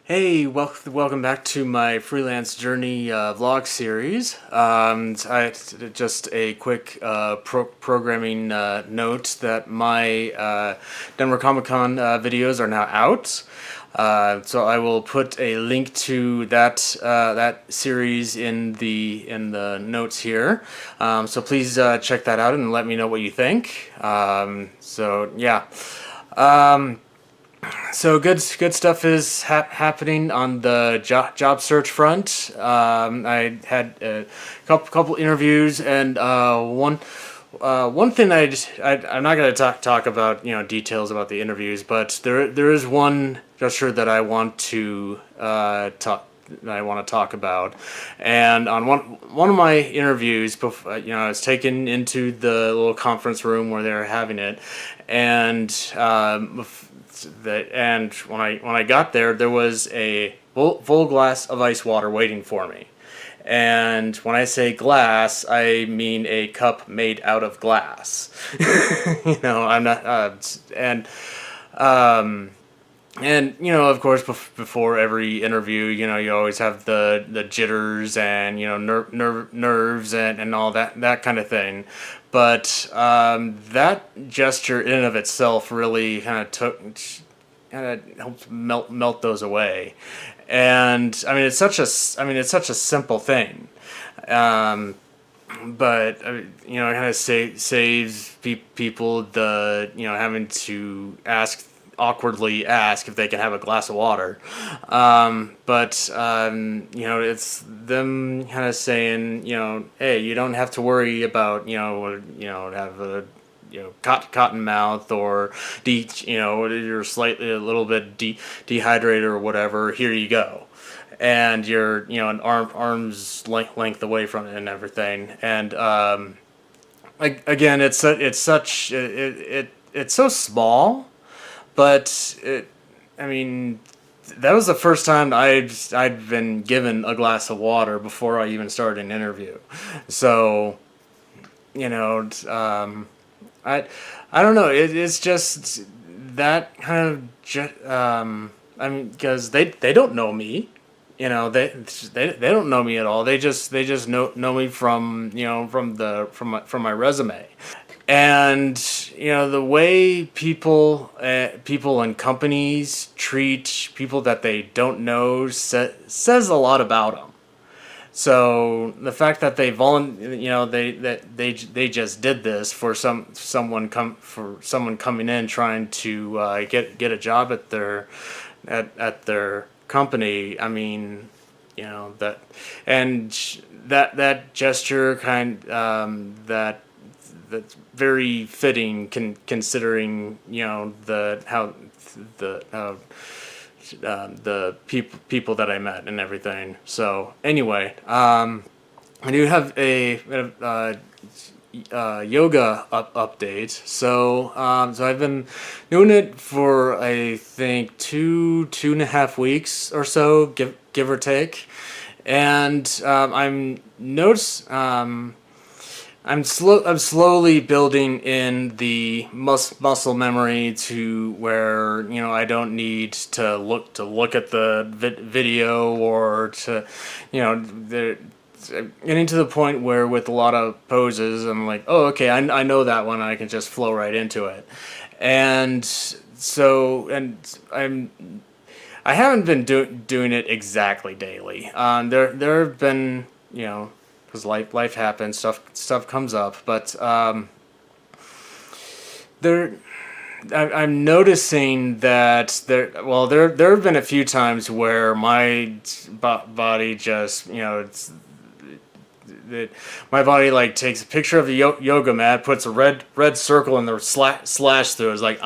Welcome back to my freelance journey vlog series. Just a quick programming note that my Denver Comic Con videos are now out. So I will put a link to that series in the notes here. So please check that out and let me know what you think. So yeah. So good stuff is happening on the job search front. I had a couple interviews, and one thing I'm not going to talk about details about the interviews, but there is one gesture that I want to talk about. And on one of my interviews, I was taken into the little conference room where they were having it, and when I got there, there was a full glass of ice water waiting for me. And when I say glass, I mean a cup made out of glass. I'm not, and of course, before every interview, you always have the jitters and nerves and all that kind of thing. But that gesture in and of itself really kind of helped melt those away. And I mean, it's such a simple thing. But it kind of saves people the having to awkwardly ask if they can have a glass of water. But it's them kind of saying, hey, you don't have to worry about have a cotton mouth or you're slightly a little bit dehydrated or whatever. Here you go. And you're an arm's length away from it and everything. And again, it's so small, but I mean, that was the first time I'd been given a glass of water before I even started an interview. So, I don't know. It's just that kind of I mean, because they don't know me. They don't know me at all. They just know me from from my resume. And the way people and companies treat people that they don't know says a lot about them. So the fact that they they just did this for someone coming in trying to get a job at their company. I mean, that gesture that's very fitting considering the people that I met and everything. So anyway, I do have a yoga update. So I've been doing it for I think two and a half weeks or so, give or take, and I'm slowly building in the muscle memory to where I don't need to look at the video or to they're getting to the point where with a lot of poses I'm like, oh, okay, I know that one, I can just flow right into it. And so I haven't been doing it exactly daily. There have been because life happens, stuff comes up, but I'm noticing that there have been a few times where my body just my body like takes a picture of the yoga mat, puts a red circle and the slash through. It's like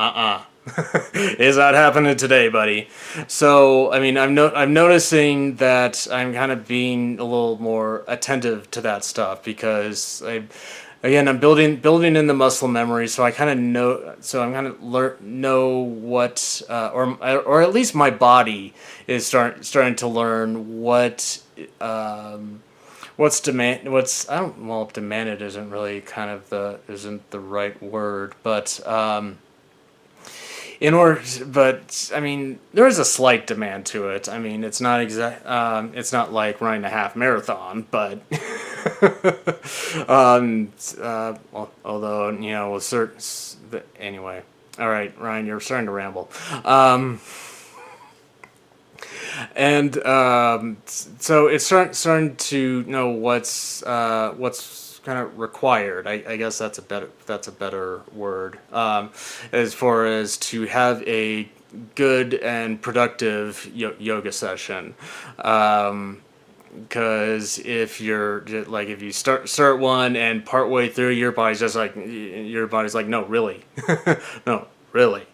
is not happening today, buddy. So I mean, I'm noticing that I'm kind of being a little more attentive to that stuff because I'm building in the muscle memory, so I kind of know. So I'm kind of know what, or at least my body is starting to learn what's demand. Demanded isn't really isn't the right word, but in order, but I mean, there is a slight demand to it. I mean, it's not it's not like running a half marathon, but although with certain, anyway. All right, Ryan, you're starting to ramble. And so it's starting to know what's kind of required. I guess that's a better word. As far as to have a good and productive yoga session. Because if if you start one and partway through your body's like, no, really, no, really,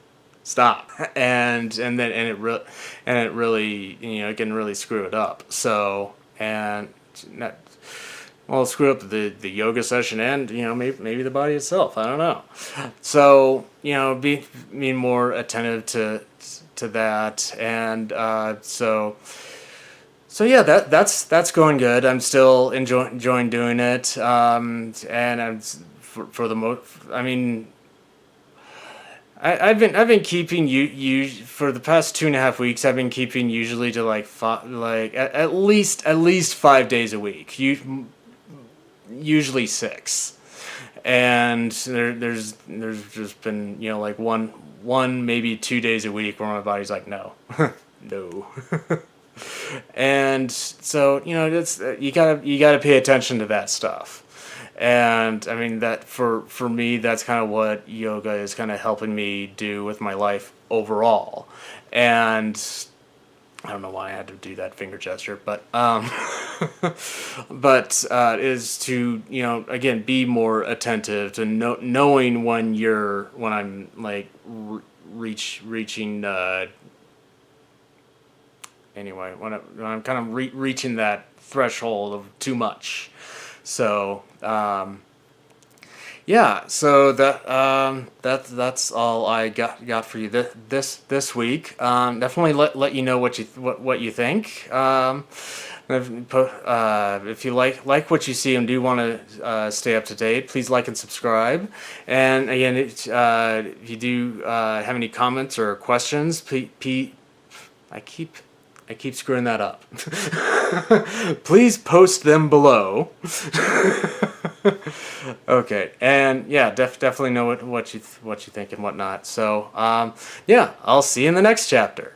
stop, and it really it can really screw it up. So and not, well, screw up the yoga session and maybe the body itself. I don't know. So being more attentive to that, and so yeah, that's going good. I'm still enjoying doing it, and I'm for the most. I mean, I've been keeping you for the past 2.5 weeks. I've been keeping usually to at least 5 days a week. Usually 6, and there's just been one maybe 2 days a week where my body's like no, no. And so that's you gotta pay attention to that stuff. And I mean that for me, that's kind of what yoga is kind of helping me do with my life overall. And I don't know why I had to do that finger gesture, but is to again be more attentive to knowing when I'm like reaching. Anyway, when I'm kind of reaching that threshold of too much. So yeah, so that's all I got for you this week. Definitely let you know what you think. If you like what you see and do want to stay up to date, please like and subscribe. And again, if you do have any comments or questions, I keep screwing that up. Please post them below. Okay, and yeah, definitely know what you think and whatnot. So yeah, I'll see you in the next chapter.